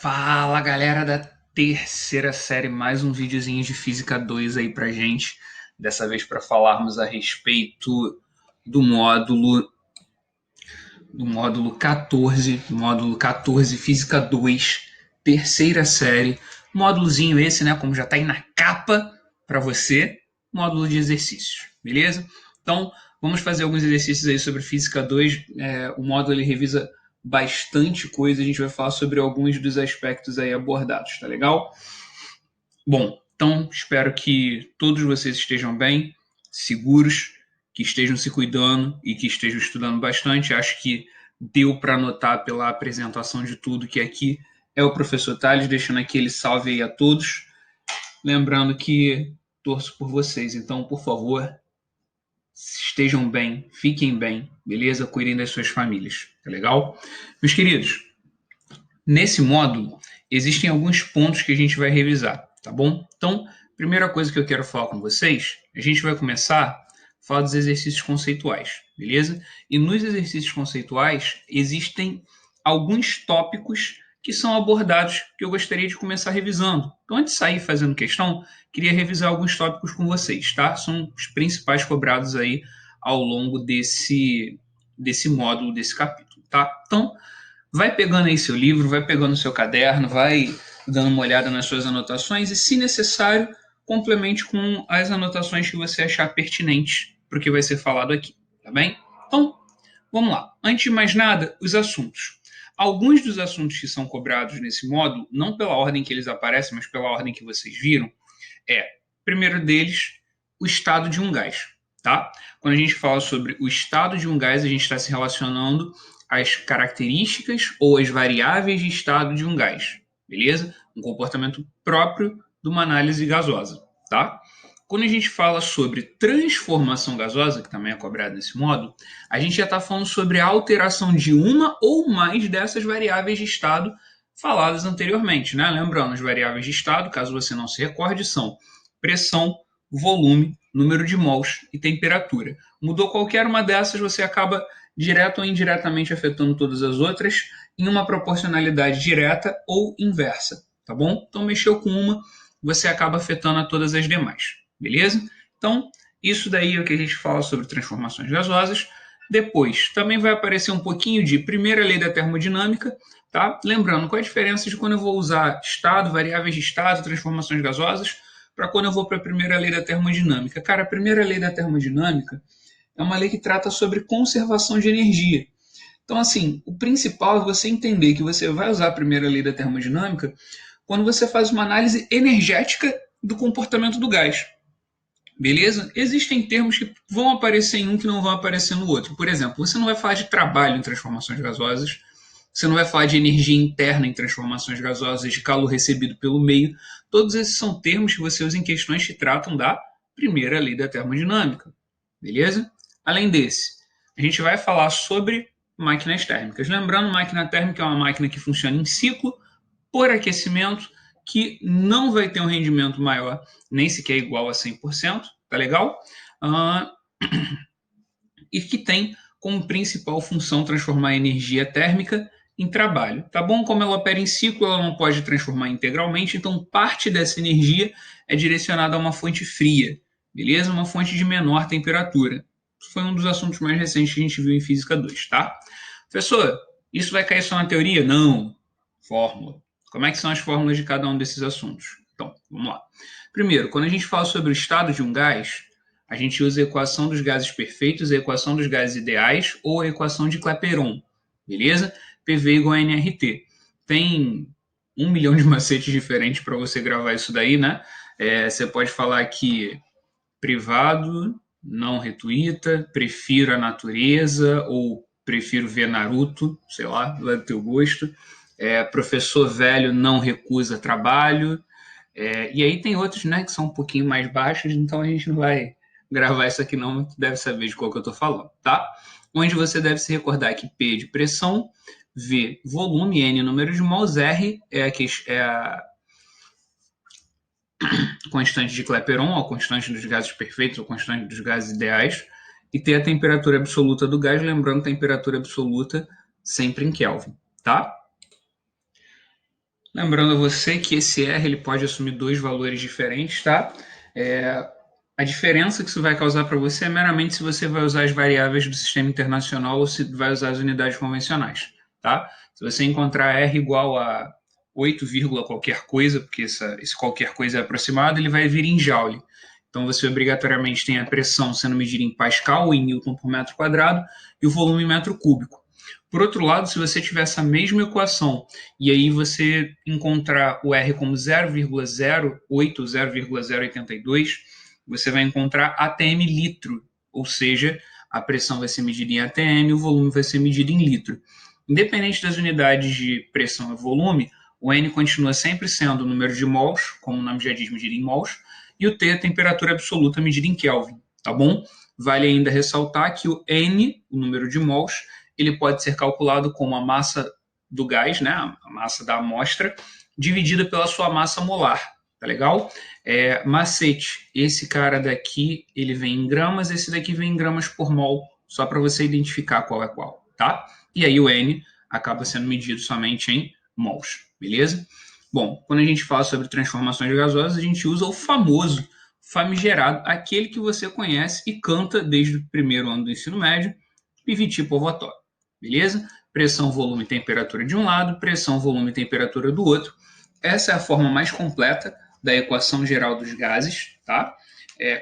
Fala galera da terceira série, mais um videozinho de Física 2 aí pra gente. Dessa vez para falarmos a respeito do módulo 14 Física 2, terceira série. Módulozinho esse, né, como já tá aí na capa para você, módulo de exercícios, beleza? Então, vamos fazer alguns exercícios aí sobre Física 2. O módulo ele revisa bastante coisa, a gente vai falar sobre alguns dos aspectos aí abordados, tá legal? Bom, então espero que todos vocês estejam bem, seguros, que estejam se cuidando e que estejam estudando bastante. Acho que deu para notar pela apresentação de tudo que aqui é o professor Tales, deixando aquele salve aí a todos. Lembrando que torço por vocês, então, por favor, estejam bem, fiquem bem, beleza? Cuidem das suas famílias, tá legal? Meus queridos, nesse módulo existem alguns pontos que a gente vai revisar, tá bom? Então, primeira coisa que eu quero falar com vocês, a gente vai começar a falar dos exercícios conceituais, beleza? E nos exercícios conceituais existem alguns tópicos que são abordados que eu gostaria de começar revisando. Então, antes de sair fazendo questão, queria revisar alguns tópicos com vocês, tá? São os principais cobrados aí ao longo desse módulo, desse capítulo, tá? Então, vai pegando aí seu livro, vai pegando seu caderno, vai dando uma olhada nas suas anotações e, se necessário, complemente com as anotações que você achar pertinentes para o que vai ser falado aqui, tá bem? Então, vamos lá. Antes de mais nada, os assuntos. Alguns dos assuntos que são cobrados nesse módulo, não pela ordem que eles aparecem, mas pela ordem que vocês viram, primeiro deles, o estado de um gás, tá? Quando a gente fala sobre o estado de um gás, a gente está se relacionando às características ou às variáveis de estado de um gás, beleza? Um comportamento próprio de uma análise gasosa, tá? Quando a gente fala sobre transformação gasosa, que também é cobrado nesse módulo, a gente já está falando sobre a alteração de uma ou mais dessas variáveis de estado faladas anteriormente, né? Lembrando, as variáveis de estado, caso você não se recorde, são pressão, volume, número de mols e temperatura. Mudou qualquer uma dessas, você acaba direto ou indiretamente afetando todas as outras em uma proporcionalidade direta ou inversa, tá bom? Então mexeu com uma, você acaba afetando a todas as demais, beleza? Então, isso daí é o que a gente fala sobre transformações gasosas. Depois, também vai aparecer um pouquinho de primeira lei da termodinâmica, tá? Lembrando, qual é a diferença de quando eu vou usar estado, variáveis de estado, transformações gasosas, para quando eu vou para a primeira lei da termodinâmica. Cara, a primeira lei da termodinâmica é uma lei que trata sobre conservação de energia. Então, assim, o principal é você entender que você vai usar a primeira lei da termodinâmica quando você faz uma análise energética do comportamento do gás. Beleza? Existem termos que vão aparecer em um que não vão aparecer no outro. Por exemplo, você não vai falar de trabalho em transformações gasosas, você não vai falar de energia interna em transformações gasosas, de calor recebido pelo meio. Todos esses são termos que você usa em questões que tratam da primeira lei da termodinâmica. Beleza? Além desse, a gente vai falar sobre máquinas térmicas. Lembrando, máquina térmica é uma máquina que funciona em ciclo por aquecimento, que não vai ter um rendimento maior, nem sequer igual a 100%, tá legal? Uh, e que tem como principal função transformar a energia térmica em trabalho, tá bom? Como ela opera em ciclo, ela não pode transformar integralmente, então parte dessa energia é direcionada a uma fonte fria, beleza? Uma fonte de menor temperatura. Isso foi um dos assuntos mais recentes que a gente viu em Física 2, tá? Professor, isso vai cair só na teoria? Não. Fórmula. Como é que são as fórmulas de cada um desses assuntos? Então, vamos lá. Primeiro, quando a gente fala sobre o estado de um gás, a gente usa a equação dos gases perfeitos, a equação dos gases ideais ou a equação de Clapeyron, beleza? PV igual a nRT. Tem 1 milhão de macetes diferentes para você gravar isso daí, né? Você pode falar que privado, não retuita, prefiro a natureza ou prefiro ver Naruto, sei lá, do teu gosto. Professor velho não recusa trabalho. E aí tem outros, né, que são um pouquinho mais baixos, então a gente não vai gravar isso aqui não, tu deve saber de qual que eu estou falando, tá? Onde você deve se recordar que P é de pressão, V, volume, N, número de mols, R é a constante de Clapeyron, a constante dos gases perfeitos, ou constante dos gases ideais, e T a temperatura absoluta do gás, lembrando temperatura absoluta sempre em Kelvin, tá? Lembrando a você que esse R ele pode assumir dois valores diferentes, tá? A diferença que isso vai causar para você é meramente se você vai usar as variáveis do sistema internacional ou se vai usar as unidades convencionais, tá? Se você encontrar R igual a 8, qualquer coisa, porque esse qualquer coisa é aproximado, ele vai vir em joule. Então você obrigatoriamente tem a pressão sendo medida em Pascal ou em Newton por metro quadrado e o volume em metro cúbico. Por outro lado, se você tiver essa mesma equação e aí você encontrar o R como 0,08, 0,082, você vai encontrar ATM litro, ou seja, a pressão vai ser medida em ATM e o volume vai ser medido em litro. Independente das unidades de pressão e volume, o N continua sempre sendo o número de mols, como o nome já diz, medido em mols, e o T a temperatura absoluta medida em Kelvin, tá bom? Vale ainda ressaltar que o N, o número de mols, ele pode ser calculado como a massa do gás, né, a massa da amostra, dividida pela sua massa molar, tá legal? Macete, esse cara daqui, ele vem em gramas, esse daqui vem em gramas por mol, só para você identificar qual é qual, tá? E aí o N acaba sendo medido somente em mols, beleza? Bom, quando a gente fala sobre transformações gasosas, a gente usa o famoso famigerado, aquele que você conhece e canta desde o primeiro ano do ensino médio, PVT Povotório, beleza? Pressão, volume e temperatura de um lado, pressão, volume e temperatura do outro. Essa é a forma mais completa da equação geral dos gases, tá?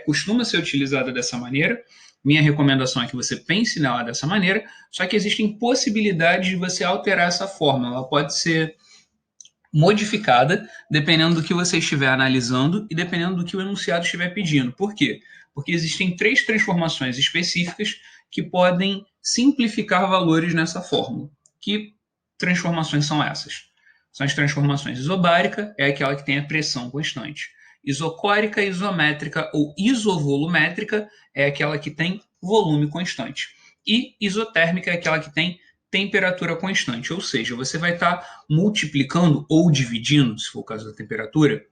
Costuma ser utilizada dessa maneira. Minha recomendação é que você pense nela dessa maneira, só que existem possibilidades de você alterar essa forma. Ela pode ser modificada dependendo do que você estiver analisando e dependendo do que o enunciado estiver pedindo. Por quê? Porque existem três transformações específicas que podem simplificar valores nessa fórmula. Que transformações são essas? São as transformações isobárica, é aquela que tem a pressão constante. Isocórica, isométrica ou isovolumétrica é aquela que tem volume constante. E isotérmica é aquela que tem temperatura constante, ou seja, você vai estar multiplicando ou dividindo, se for o caso da temperatura,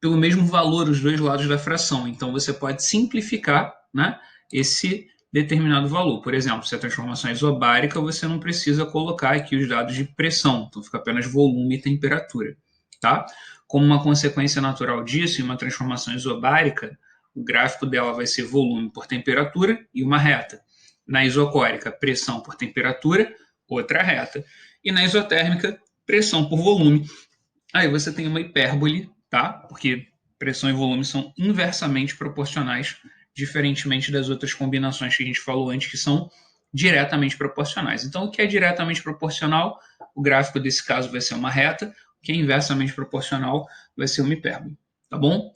pelo mesmo valor os dois lados da fração. Então você pode simplificar, né, esse determinado valor. Por exemplo, se a transformação é isobárica, você não precisa colocar aqui os dados de pressão, então fica apenas volume e temperatura, tá? Como uma consequência natural disso, em uma transformação isobárica, o gráfico dela vai ser volume por temperatura e uma reta. Na isocórica, pressão por temperatura, outra reta. E na isotérmica, pressão por volume. Aí você tem uma hipérbole, tá? Porque pressão e volume são inversamente proporcionais, diferentemente das outras combinações que a gente falou antes, que são diretamente proporcionais. Então, o que é diretamente proporcional, o gráfico desse caso vai ser uma reta, o que é inversamente proporcional vai ser uma hipérbole, tá bom?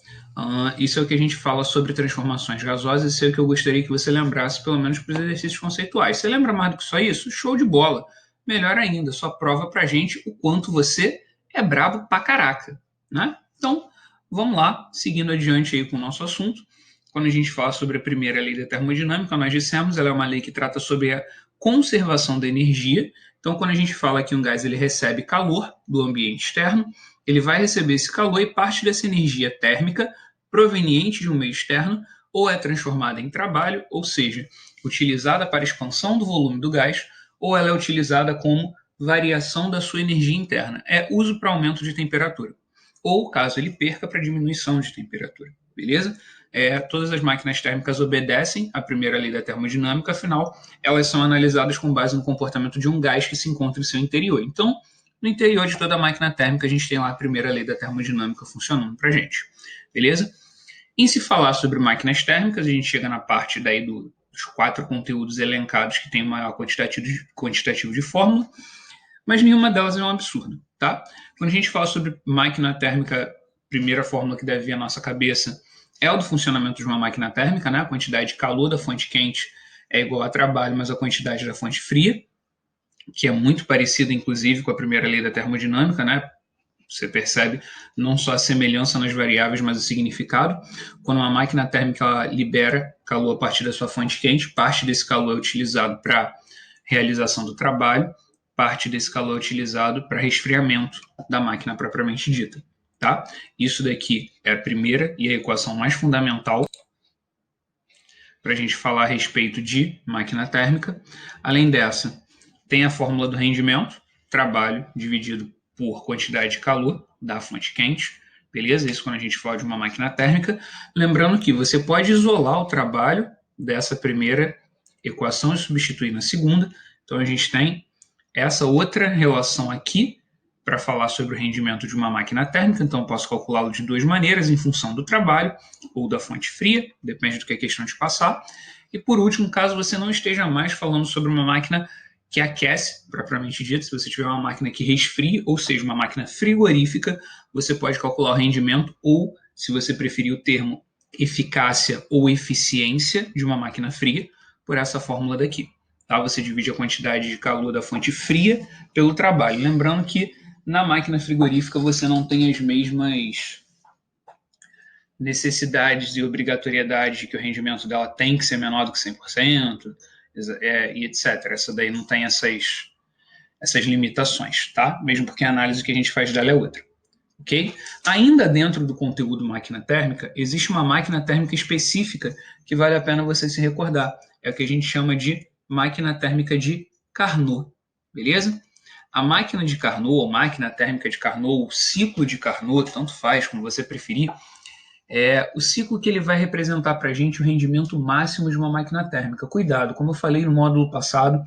Isso é o que a gente fala sobre transformações gasosas, isso é o que eu gostaria que você lembrasse, pelo menos para os exercícios conceituais. Você lembra mais do que só isso? Show de bola! Melhor ainda, só prova para a gente o quanto você é brabo pra caraca, né? Então, vamos lá, seguindo adiante aí com o nosso assunto. Quando a gente fala sobre a primeira lei da termodinâmica, nós dissemos, ela é uma lei que trata sobre a conservação da energia. Então, quando a gente fala que um gás ele recebe calor do ambiente externo, ele vai receber esse calor e parte dessa energia térmica proveniente de um meio externo ou é transformada em trabalho, ou seja, utilizada para expansão do volume do gás, ou ela é utilizada como variação da sua energia interna. É uso para aumento de temperatura. Ou, caso ele perca, para diminuição de temperatura. Beleza? Todas as máquinas térmicas obedecem à primeira lei da termodinâmica, afinal, elas são analisadas com base no comportamento de um gás que se encontra em seu interior. Então, no interior de toda máquina térmica, a gente tem lá a primeira lei da termodinâmica funcionando para a gente. Beleza? Em se falar sobre máquinas térmicas, a gente chega na parte daí dos quatro conteúdos elencados que tem o maior quantitativo de fórmula, mas nenhuma delas é um absurdo, tá? Quando a gente fala sobre máquina térmica, a primeira fórmula que deve vir à nossa cabeça é o do funcionamento de uma máquina térmica, né? A quantidade de calor da fonte quente é igual a trabalho, mas a quantidade da fonte fria, que é muito parecida, inclusive, com a primeira lei da termodinâmica, né? Você percebe não só a semelhança nas variáveis, mas o significado. Quando uma máquina térmica libera calor a partir da sua fonte quente, parte desse calor é utilizado para realização do trabalho, parte desse calor é utilizado para resfriamento da máquina propriamente dita. Tá? Isso daqui é a primeira e a equação mais fundamental para a gente falar a respeito de máquina térmica. Além dessa, tem a fórmula do rendimento, trabalho dividido por quantidade de calor da fonte quente, beleza? Isso quando a gente fala de uma máquina térmica. Lembrando que você pode isolar o trabalho dessa primeira equação e substituir na segunda. Então a gente tem essa outra relação aqui para falar sobre o rendimento de uma máquina térmica. Então eu posso calculá-lo de duas maneiras, em função do trabalho ou da fonte fria, depende do que é questão de passar. E por último, caso você não esteja mais falando sobre uma máquina que aquece, propriamente dito, se você tiver uma máquina que resfria, ou seja, uma máquina frigorífica, você pode calcular o rendimento, ou, se você preferir o termo eficácia ou eficiência de uma máquina fria, por essa fórmula daqui. Tá? Você divide a quantidade de calor da fonte fria pelo trabalho. Lembrando que na máquina frigorífica você não tem as mesmas necessidades e obrigatoriedades de que o rendimento dela tem que ser menor do que 100%, e etc. Essa daí não tem essas limitações, tá? Mesmo porque a análise que a gente faz dela é outra. Ok? Ainda dentro do conteúdo máquina térmica, existe uma máquina térmica específica que vale a pena você se recordar. É o que a gente chama de máquina térmica de Carnot, beleza? A máquina de Carnot, ou máquina térmica de Carnot, ou ciclo de Carnot, tanto faz, como você preferir, é o ciclo que ele vai representar para a gente o rendimento máximo de uma máquina térmica. Cuidado, como eu falei no módulo passado,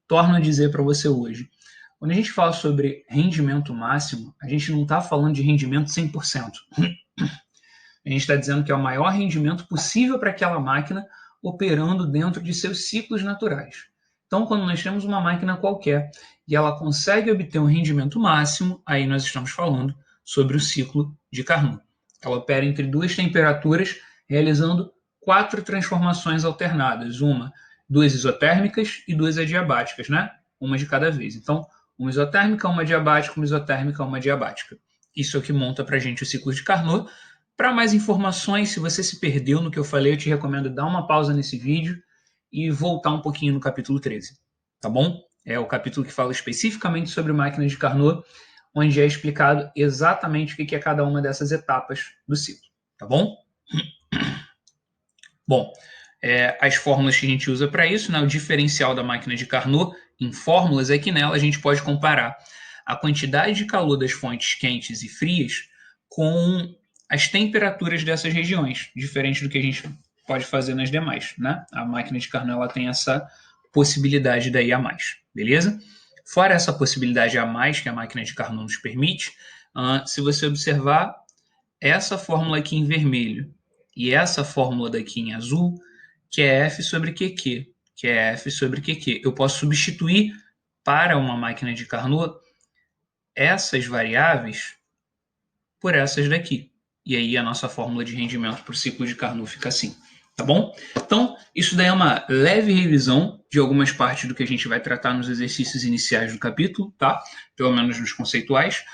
torno a dizer para você hoje. Quando a gente fala sobre rendimento máximo, a gente não está falando de rendimento 100%. A gente está dizendo que é o maior rendimento possível para aquela máquina operando dentro de seus ciclos naturais. Então, quando nós temos uma máquina qualquer e ela consegue obter um rendimento máximo, aí nós estamos falando sobre o ciclo de Carnot. Ela opera entre duas temperaturas, realizando 4 transformações alternadas, duas isotérmicas e duas adiabáticas, né? Uma de cada vez. Então, uma isotérmica, uma adiabática, uma isotérmica, uma adiabática. Isso é o que monta para a gente o ciclo de Carnot. Para mais informações, se você se perdeu no que eu falei, eu te recomendo dar uma pausa nesse vídeo e voltar um pouquinho no capítulo 13, tá bom? É o capítulo que fala especificamente sobre máquinas de Carnot, onde é explicado exatamente o que é cada uma dessas etapas do ciclo, tá bom? Bom, as fórmulas que a gente usa para isso, né, o diferencial da máquina de Carnot em fórmulas é que nela a gente pode comparar a quantidade de calor das fontes quentes e frias com as temperaturas dessas regiões, diferente do que a gente pode fazer nas demais, né? A máquina de Carnot ela tem essa possibilidade daí a mais, beleza? Fora essa possibilidade a mais que a máquina de Carnot nos permite, se você observar essa fórmula aqui em vermelho e essa fórmula daqui em azul, que é F sobre QQ, que é F sobre QQ. Eu posso substituir para uma máquina de Carnot essas variáveis por essas daqui. E aí a nossa fórmula de rendimento para o ciclo de Carnot fica assim, tá bom? Então, isso daí é uma leve revisão de algumas partes do que a gente vai tratar nos exercícios iniciais do capítulo, tá? Pelo menos nos conceituais.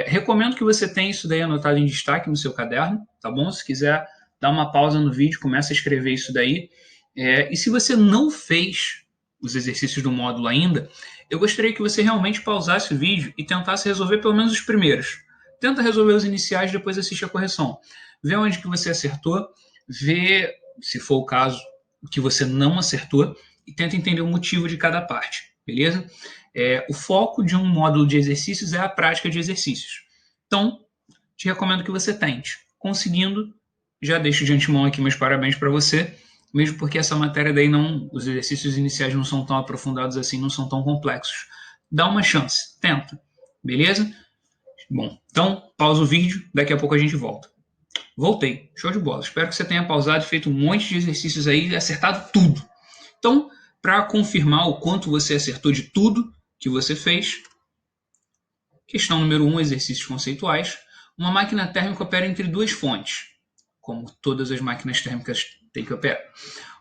Recomendo que você tenha isso daí anotado em destaque no seu caderno, tá bom? Se quiser, dá uma pausa no vídeo, começa a escrever isso daí. E se você não fez os exercícios do módulo ainda, eu gostaria que você realmente pausasse o vídeo e tentasse resolver pelo menos os primeiros. Tenta resolver os iniciais, depois assiste a correção. Vê onde que você acertou, vê, se for o caso, o que você não acertou e tenta entender o motivo de cada parte, beleza? O foco de um módulo de exercícios é a prática de exercícios. Então, te recomendo que você tente. Conseguindo, já deixo de antemão aqui meus parabéns para você, mesmo porque essa matéria daí não, os exercícios iniciais não são tão aprofundados assim, não são tão complexos. Dá uma chance, tenta, beleza? Bom, então pausa o vídeo, daqui a pouco a gente volta. Voltei, show de bola. Espero que você tenha pausado e feito um monte de exercícios aí e acertado tudo. Então, para confirmar o quanto você acertou de tudo que você fez, questão número 1, exercícios conceituais. Uma máquina térmica opera entre duas fontes, como todas as máquinas térmicas têm que operar.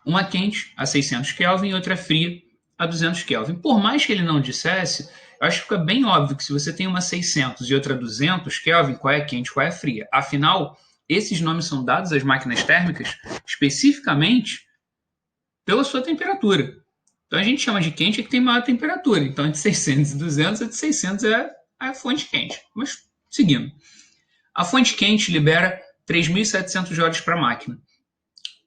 Uma quente, a 600 Kelvin, e outra fria, a 200 Kelvin. Por mais que ele não dissesse, eu acho que fica bem óbvio que se você tem uma 600 e outra 200 Kelvin, qual é quente, qual é fria. Afinal, esses nomes são dados às máquinas térmicas especificamente pela sua temperatura. Então a gente chama de quente a que tem maior temperatura. Então de 600 e 200, a de 600 é a fonte quente. Mas seguindo. A fonte quente libera 3.700 joules para a máquina.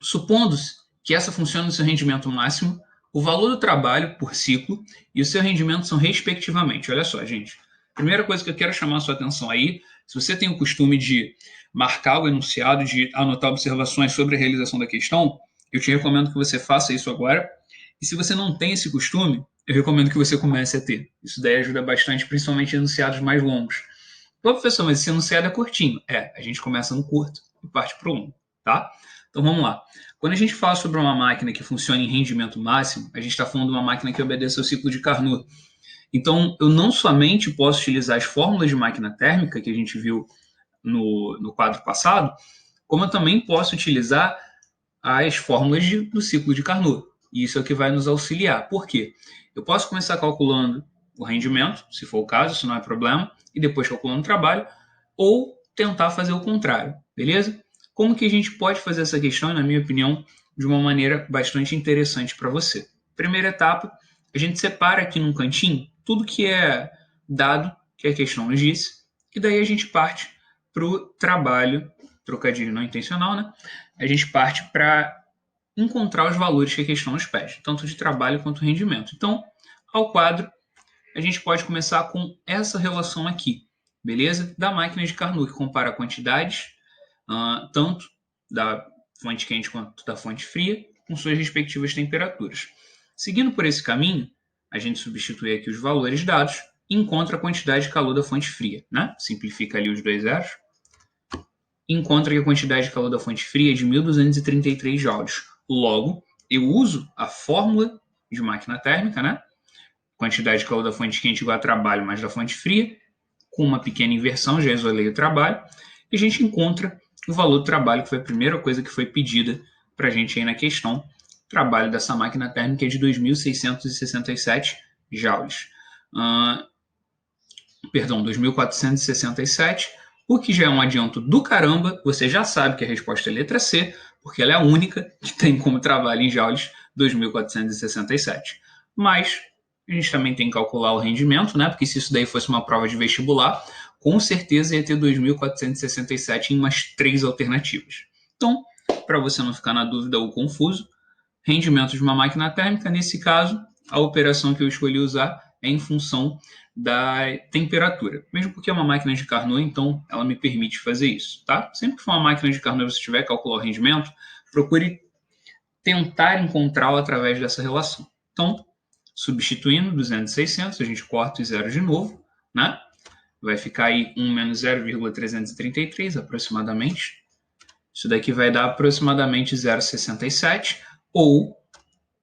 Supondo-se que essa funcione no seu rendimento máximo, o valor do trabalho por ciclo e o seu rendimento são respectivamente. Olha só, gente. Primeira coisa que eu quero chamar a sua atenção aí, se você tem o costume de marcar o enunciado, de anotar observações sobre a realização da questão, eu te recomendo que você faça isso agora. E se você não tem esse costume, eu recomendo que você comece a ter. Isso daí ajuda bastante, principalmente em enunciados mais longos. Pô, professor, mas esse enunciado é curtinho. A gente começa no curto e parte para o longo, tá? Então vamos lá. Quando a gente fala sobre uma máquina que funciona em rendimento máximo, a gente está falando de uma máquina que obedece ao ciclo de Carnot. Então, eu não somente posso utilizar as fórmulas de máquina térmica que a gente viu no quadro passado, como eu também posso utilizar as fórmulas do ciclo de Carnot. E isso é o que vai nos auxiliar. Por quê? Eu posso começar calculando o rendimento, se for o caso, isso não é problema, e depois calculando o trabalho, ou tentar fazer o contrário, beleza? Como que a gente pode fazer essa questão, na minha opinião, de uma maneira bastante interessante para você? Primeira etapa, a gente separa aqui num cantinho tudo que é dado, que a questão nos disse, e daí a gente parte para o trabalho, trocadilho não intencional, né? A gente parte para encontrar os valores que a questão nos pede, tanto de trabalho quanto rendimento. Então, ao quadro, a gente pode começar com essa relação aqui, beleza? Da máquina de Carnot, que compara quantidades, tanto da fonte quente quanto da fonte fria, com suas respectivas temperaturas. Seguindo por esse caminho, a gente substitui aqui os valores dados e encontra a quantidade de calor da fonte fria, né? Simplifica ali os dois zeros. Encontra que a quantidade de calor da fonte fria é de 1.233 joules. Logo, eu uso a fórmula de máquina térmica, né? Quantidade de calor da fonte quente igual a trabalho mais da fonte fria, com uma pequena inversão, já isolei o trabalho, e a gente encontra o valor do trabalho, que foi a primeira coisa que foi pedida para a gente aí na questão. O trabalho dessa máquina térmica é de 2.667 joules. 2.467, o que já é um adianto do caramba. Você já sabe que a resposta é a letra C, porque ela é a única que tem como trabalho em joules 2.467. Mas a gente também tem que calcular o rendimento, né? Porque se isso daí fosse uma prova de vestibular, com certeza ia ter 2.467 em umas 3 alternativas. Então, para você não ficar na dúvida ou confuso, rendimento de uma máquina térmica, nesse caso, a operação que eu escolhi usar é em função da temperatura. Mesmo porque é uma máquina de Carnot, então ela me permite fazer isso, tá? Sempre que for uma máquina de Carnot e você tiver que calcular o rendimento, procure tentar encontrá-lo através dessa relação. Então, substituindo 200 e 600, a gente corta os zeros de novo, né? Vai ficar aí 1 menos 0,333 aproximadamente. Isso daqui vai dar aproximadamente 0,67 ou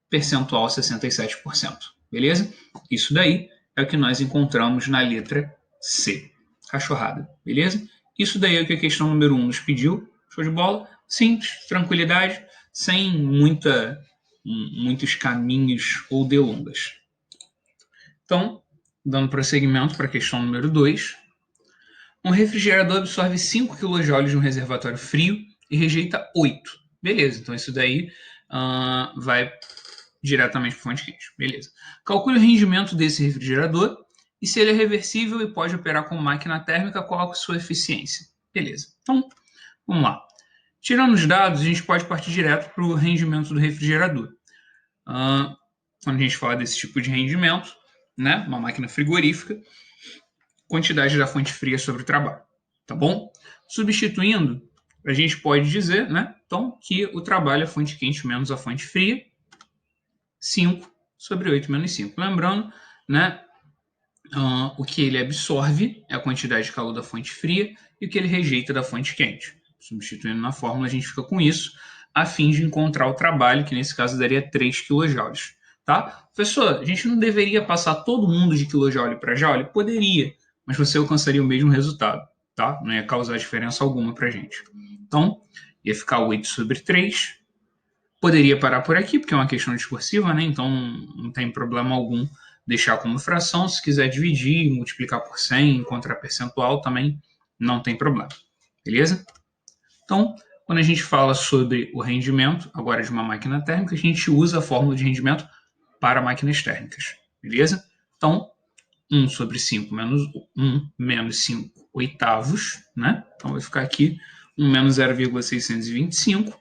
percentual 67%, beleza? Isso daí é o que nós encontramos na letra C, cachorrada, beleza? Isso daí é o que a questão número 1 nos pediu, show de bola? Simples, tranquilidade, sem muitos caminhos ou delongas. Então, dando prosseguimento para a questão número 2, um refrigerador absorve 5 kJ de um reservatório frio e rejeita 8. Beleza, então isso daí vai diretamente para a fonte quente. Beleza. Calcule o rendimento desse refrigerador e se ele é reversível e pode operar com máquina térmica, qual a sua eficiência. Beleza. Então, vamos lá. Tirando os dados, a gente pode partir direto para o rendimento do refrigerador. Quando a gente fala desse tipo de rendimento, né, uma máquina frigorífica, quantidade da fonte fria sobre o trabalho. Tá bom? Substituindo, a gente pode dizer, né, então, que o trabalho é a fonte quente menos a fonte fria, 5 sobre 8 menos 5. Lembrando, né, o que ele absorve é a quantidade de calor da fonte fria e o que ele rejeita da fonte quente. Substituindo na fórmula, a gente fica com isso, a fim de encontrar o trabalho, que nesse caso daria 3 kJ. Tá? Professor, a gente não deveria passar todo mundo de kJ para joule? Poderia, mas você alcançaria o mesmo resultado. Tá? Não ia causar diferença alguma para a gente. Então, ia ficar 8 sobre 3. Poderia parar por aqui, porque é uma questão discursiva, né? Então não tem problema algum deixar como fração. Se quiser dividir, multiplicar por 100, encontrar percentual, também não tem problema. Beleza? Então, quando a gente fala sobre o rendimento, agora de uma máquina térmica, a gente usa a fórmula de rendimento para máquinas térmicas. Beleza? Então, 1 sobre 5 menos 1 menos 5 oitavos, né? Então vai ficar aqui 1 menos 0,625,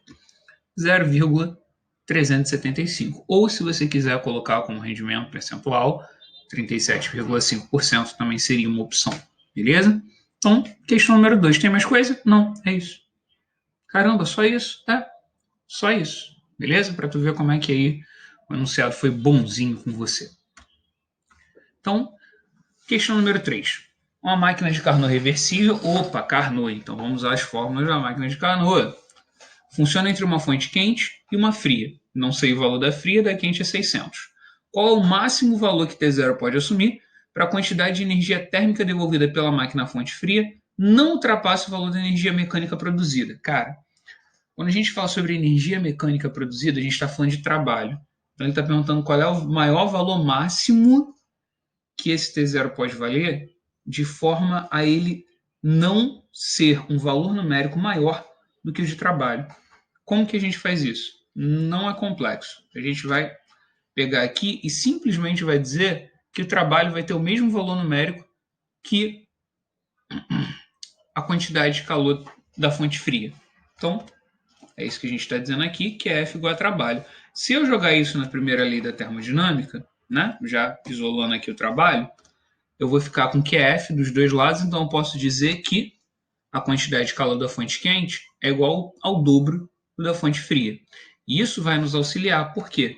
0,375. Ou, se você quiser colocar como rendimento percentual, 37,5% também seria uma opção, beleza? Então, questão número 2, tem mais coisa? Não, é isso. Caramba, só isso? É, só isso, beleza? Para tu ver como é que aí o enunciado foi bonzinho com você. Então, questão número 3. Uma máquina de Carnot reversível. Opa, Carnot. Então vamos usar as fórmulas da máquina de Carnot. Funciona entre uma fonte quente e uma fria. Não sei o valor da fria, da quente é 600. Qual é o máximo valor que T0 pode assumir para a quantidade de energia térmica devolvida pela máquina à fonte fria não ultrapasse o valor da energia mecânica produzida? Cara, quando a gente fala sobre energia mecânica produzida, a gente está falando de trabalho. Então ele está perguntando qual é o maior valor máximo que esse T0 pode valer, de forma a ele não ser um valor numérico maior do que o de trabalho. Como que a gente faz isso? Não é complexo. A gente vai pegar aqui e simplesmente vai dizer que o trabalho vai ter o mesmo valor numérico que a quantidade de calor da fonte fria. Então, é isso que a gente está dizendo aqui, que é F igual a trabalho. Se eu jogar isso na primeira lei da termodinâmica, né, já isolando aqui o trabalho, eu vou ficar com QF dos dois lados, então eu posso dizer que a quantidade de calor da fonte quente é igual ao dobro da fonte fria. E isso vai nos auxiliar, por quê?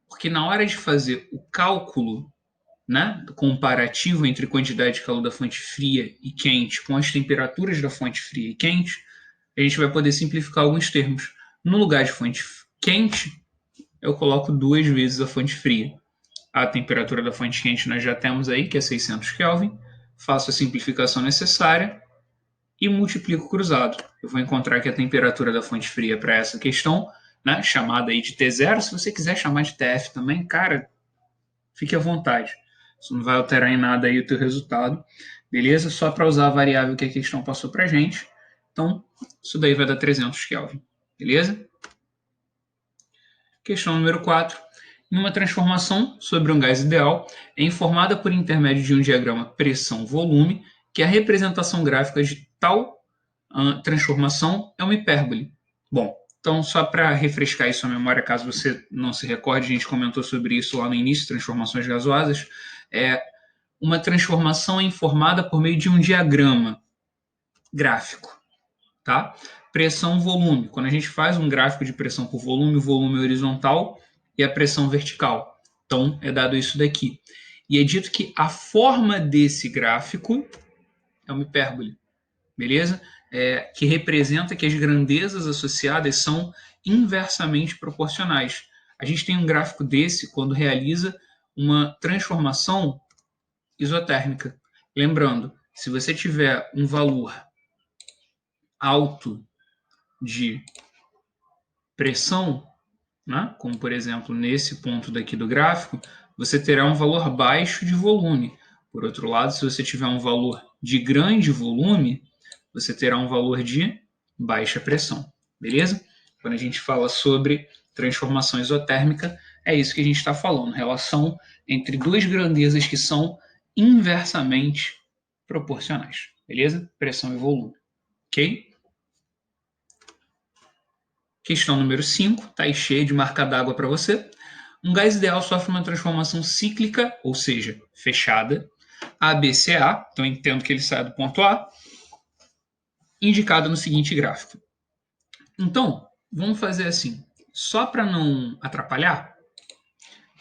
Porque na hora de fazer o cálculo, né, comparativo entre quantidade de calor da fonte fria e quente com as temperaturas da fonte fria e quente, a gente vai poder simplificar alguns termos. No lugar de fonte quente, eu coloco 2 vezes a fonte fria. A temperatura da fonte quente nós já temos aí, que é 600 Kelvin. Faço a simplificação necessária e multiplico cruzado. Eu vou encontrar que a temperatura da fonte fria para essa questão, né, chamada aí de T0, se você quiser chamar de TF também, cara, fique à vontade. Isso não vai alterar em nada aí o teu resultado, beleza? Só para usar a variável que a questão passou para a gente. Então, isso daí vai dar 300 Kelvin, beleza? Questão número 4. Em uma transformação sobre um gás ideal, é informada por intermédio de um diagrama pressão-volume que a representação gráfica de tal transformação é uma hipérbole. Bom, então só para refrescar isso à memória, caso você não se recorde, a gente comentou sobre isso lá no início, transformações gasosas, uma transformação é informada por meio de um diagrama gráfico, tá? Pressão-volume. Quando a gente faz um gráfico de pressão por volume, o volume é horizontal e a pressão vertical. Então, é dado isso daqui. E é dito que a forma desse gráfico é uma hipérbole, beleza? Que representa que as grandezas associadas são inversamente proporcionais. A gente tem um gráfico desse quando realiza uma transformação isotérmica. Lembrando, se você tiver um valor alto de pressão, né? Como por exemplo nesse ponto daqui do gráfico, você terá um valor baixo de volume. Por outro lado, se você tiver um valor de grande volume, você terá um valor de baixa pressão, beleza? Quando a gente fala sobre transformação isotérmica, é isso que a gente está falando, relação entre duas grandezas que são inversamente proporcionais, beleza? Pressão e volume, ok? Questão número 5, está aí cheia de marca d'água para você. Um gás ideal sofre uma transformação cíclica, ou seja, fechada, ABCA, então entendo que ele sai do ponto A, indicado no seguinte gráfico. Então, vamos fazer assim, só para não atrapalhar,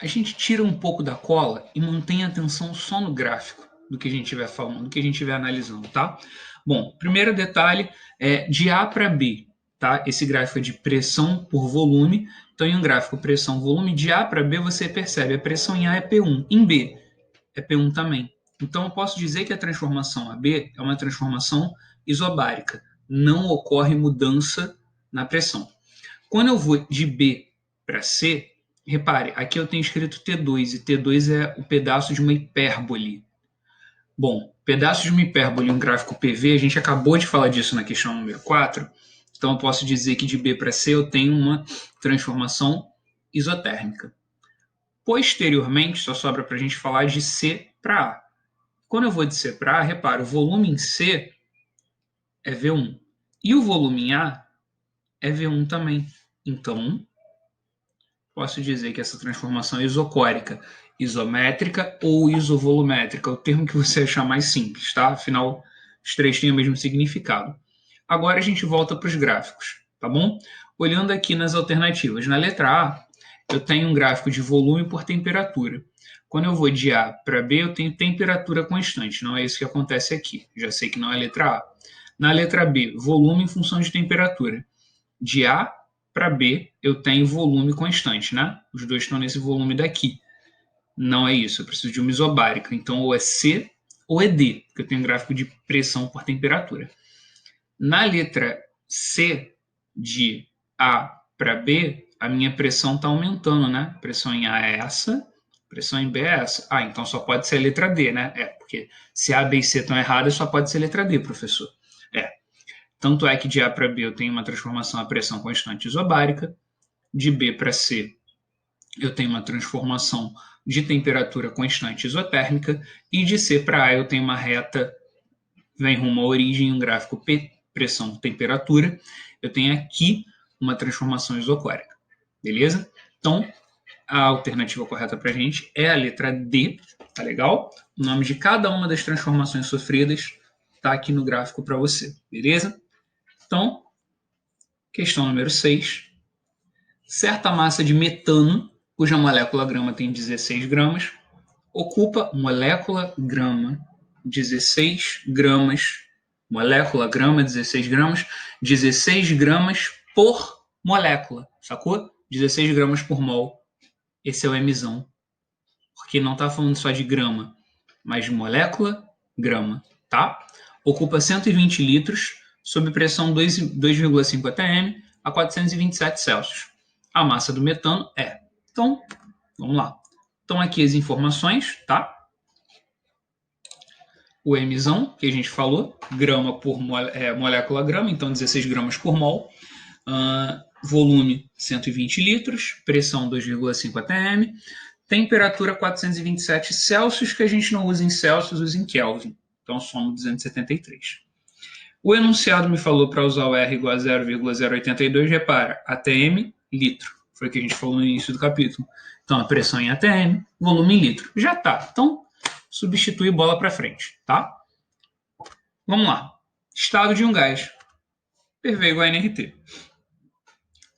a gente tira um pouco da cola e mantém a atenção só no gráfico do que a gente estiver falando, do que a gente estiver analisando, tá? Bom, primeiro detalhe é de A para B, tá? Esse gráfico é de pressão por volume. Então, em um gráfico pressão-volume, de A para B, você percebe a pressão em A é P1, em B é P1 também. Então, eu posso dizer que a transformação AB é uma transformação isobárica. Não ocorre mudança na pressão. Quando eu vou de B para C, repare, aqui eu tenho escrito T2, e T2 é o pedaço de uma hipérbole. Bom, pedaço de uma hipérbole em um gráfico PV, a gente acabou de falar disso na questão número 4, então eu posso dizer que de B para C eu tenho uma transformação isotérmica. Posteriormente, só sobra para a gente falar de C para A. Quando eu vou de C para A, repara, o volume em C é V1 e o volume em A é V1 também. Então, posso dizer que essa transformação é isocórica. isométrica ou isovolumétrica, o termo que você achar mais simples, tá? Afinal, os três têm o mesmo significado. Agora a gente volta para os gráficos, tá bom? Olhando aqui nas alternativas, na letra A, eu tenho um gráfico de volume por temperatura. Quando eu vou de A para B, eu tenho temperatura constante, não é isso que acontece aqui. Já sei que não é a letra A. Na letra B, volume em função de temperatura. De A para B, eu tenho volume constante, né? Os dois estão nesse volume daqui. Não é isso, eu preciso de uma isobárica. Então, ou é C ou é D, porque eu tenho um gráfico de pressão por temperatura. Na letra C, de A para B, a minha pressão está aumentando, né? Pressão em A é essa, pressão em B é essa. Ah, então só pode ser a letra D, né? É, porque se A, B e C estão erradas, só pode ser a letra D, professor. É. Tanto é que de A para B eu tenho uma transformação a pressão constante isobárica, de B para C eu tenho uma transformação de temperatura constante isotérmica, e de C para A eu tenho uma reta, vem rumo à origem, um gráfico P, pressão, temperatura. Eu tenho aqui uma transformação isoclórica, beleza? Então, a alternativa correta para a gente é a letra D, tá legal? O nome de cada uma das transformações sofridas está aqui no gráfico para você, beleza? Então, questão número 6. Certa massa de metano, cuja molécula grama tem 16 gramas, ocupa molécula grama 16 gramas, molécula grama 16 gramas, 16 gramas por molécula, sacou? 16 gramas por mol. Esse é o Mzão. Porque não está falando só de grama, mas de molécula, grama, tá? Ocupa 120 litros, sob pressão 2,5 atm a 427 Celsius. A massa do metano é. Então, vamos lá. Então, aqui as informações, tá? O Mzão, que a gente falou, grama por molécula grama, então 16 gramas por mol. Volume 120 litros, pressão 2,5 atm, temperatura 427 Celsius, que a gente não usa em Celsius, usa em Kelvin. Então, somos 273. O enunciado me falou para usar o R igual a 0,082, repara, ATM, litro. Foi o que a gente falou no início do capítulo. Então, a pressão em ATM, volume em litro. Já tá. Então, substitui bola para frente, tá? Vamos lá. Estado de um gás. PV igual a nRT.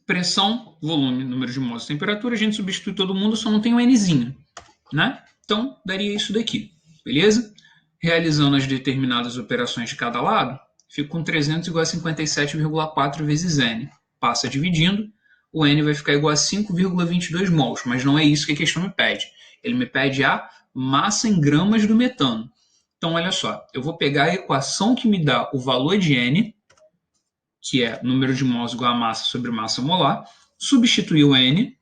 Pressão, volume, número de mols, temperatura, a gente substitui todo mundo, só não tem o Nzinho, né? Então, daria isso daqui, beleza? Realizando as determinadas operações de cada lado, fico com 300 igual a 57,4 vezes N. Passa dividindo, o N vai ficar igual a 5,22 mols, mas não é isso que a questão me pede. Ele me pede a massa em gramas do metano. Então, olha só, eu vou pegar a equação que me dá o valor de N, que é número de mols igual a massa sobre massa molar, substituir o N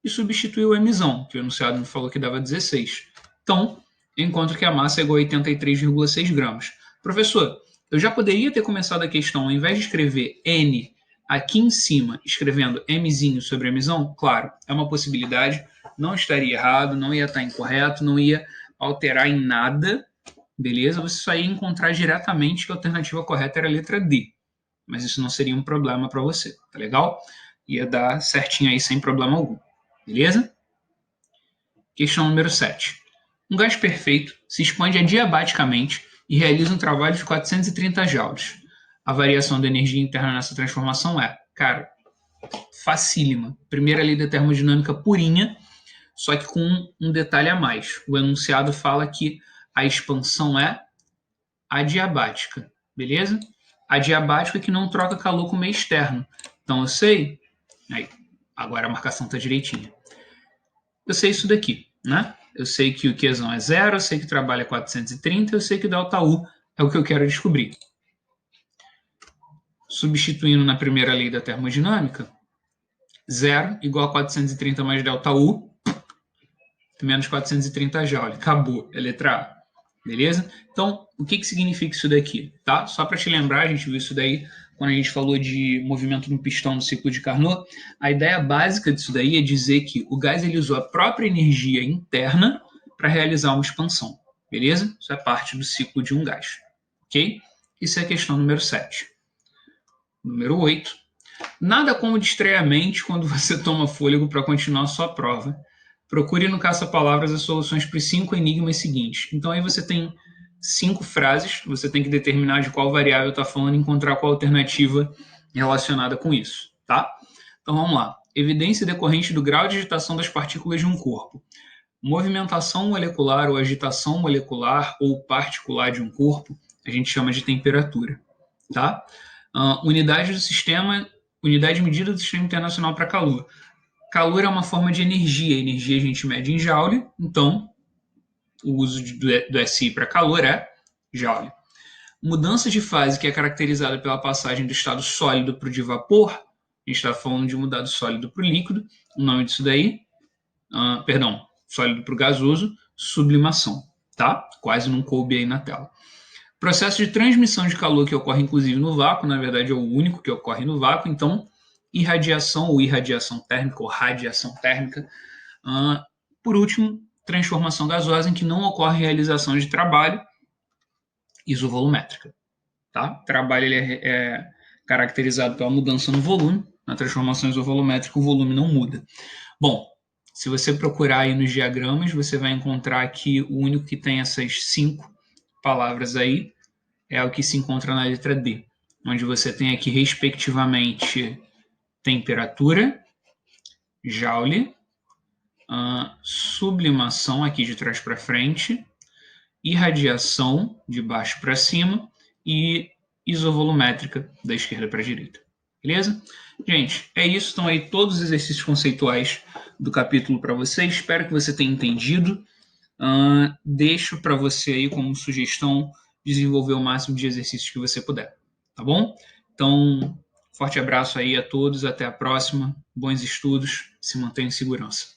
e substituir o Mzão, que o enunciado me falou que dava 16. Então, eu encontro que a massa é igual a 83,6 gramas. Professor, eu já poderia ter começado a questão, ao invés de escrever N aqui em cima, escrevendo Mzinho sobre Mzão? Claro, é uma possibilidade, não estaria errado, não ia estar incorreto, não ia alterar em nada, beleza? Você só ia encontrar diretamente que a alternativa correta era a letra D. Mas isso não seria um problema para você, tá legal? Ia dar certinho aí sem problema algum, beleza? Questão número 7. Um gás perfeito se expande adiabaticamente e realiza um trabalho de 430 joules. A variação da energia interna nessa transformação é, cara, facílima. Primeira lei da termodinâmica purinha, só que com um detalhe a mais. O enunciado fala que a expansão é adiabática, beleza? Adiabática que não troca calor com o meio externo. Então eu sei, aí, agora a marcação está direitinha. Eu sei isso daqui, né? Eu sei que o Qzão é 0, eu sei que o trabalho é 430, eu sei que o ΔU é o que eu quero descobrir. Substituindo na primeira lei da termodinâmica, 0 igual a 430 mais ΔU, menos 430 joule. Acabou, é letra A. Beleza? Então, o que significa isso daqui? Tá? Só para te lembrar, a gente viu isso daí quando a gente falou de movimento no pistão no ciclo de Carnot. A ideia básica disso daí é dizer que o gás ele usou a própria energia interna para realizar uma expansão. Beleza? Isso é parte do ciclo de um gás. Ok? Isso é a questão número 7. Número 8. Nada como distrair a mente quando você toma fôlego para continuar a sua prova. Procure no caça-palavras as soluções para os 5 enigmas seguintes. Então aí você tem 5 frases, você tem que determinar de qual variável está falando e encontrar qual alternativa relacionada com isso, tá? Então vamos lá. Evidência decorrente do grau de agitação das partículas de um corpo. Movimentação molecular ou agitação molecular ou particular de um corpo, a gente chama de temperatura, tá? Unidade do sistema, unidade medida do Sistema Internacional para calor. Calor é uma forma de energia. Energia a gente mede em joule, então o uso do SI para calor é joule. Mudança de fase que é caracterizada pela passagem do estado sólido para o de vapor. A gente está falando de mudar do sólido para o líquido. O nome disso daí, sólido para o gasoso, sublimação, tá? Quase não coube aí na tela. Processo de transmissão de calor que ocorre inclusive no vácuo, na verdade é o único que ocorre no vácuo, então irradiação ou irradiação térmica ou radiação térmica. Por último, transformação gasosa em que não ocorre realização de trabalho isovolumétrica. Tá? O trabalho ele é caracterizado pela mudança no volume. Na transformação isovolumétrica, o volume não muda. Bom, se você procurar aí nos diagramas, você vai encontrar que o único que tem essas 5 palavras aí é o que se encontra na letra D, onde você tem aqui, respectivamente, temperatura, joule, sublimação aqui de trás para frente, irradiação de baixo para cima e isovolumétrica da esquerda para a direita. Beleza? Gente, é isso. Estão aí todos os exercícios conceituais do capítulo para você. Espero que você tenha entendido. Deixo para você aí como sugestão desenvolver o máximo de exercícios que você puder. Tá bom? Então, forte abraço aí a todos. Até a próxima. Bons estudos. Se mantenham em segurança.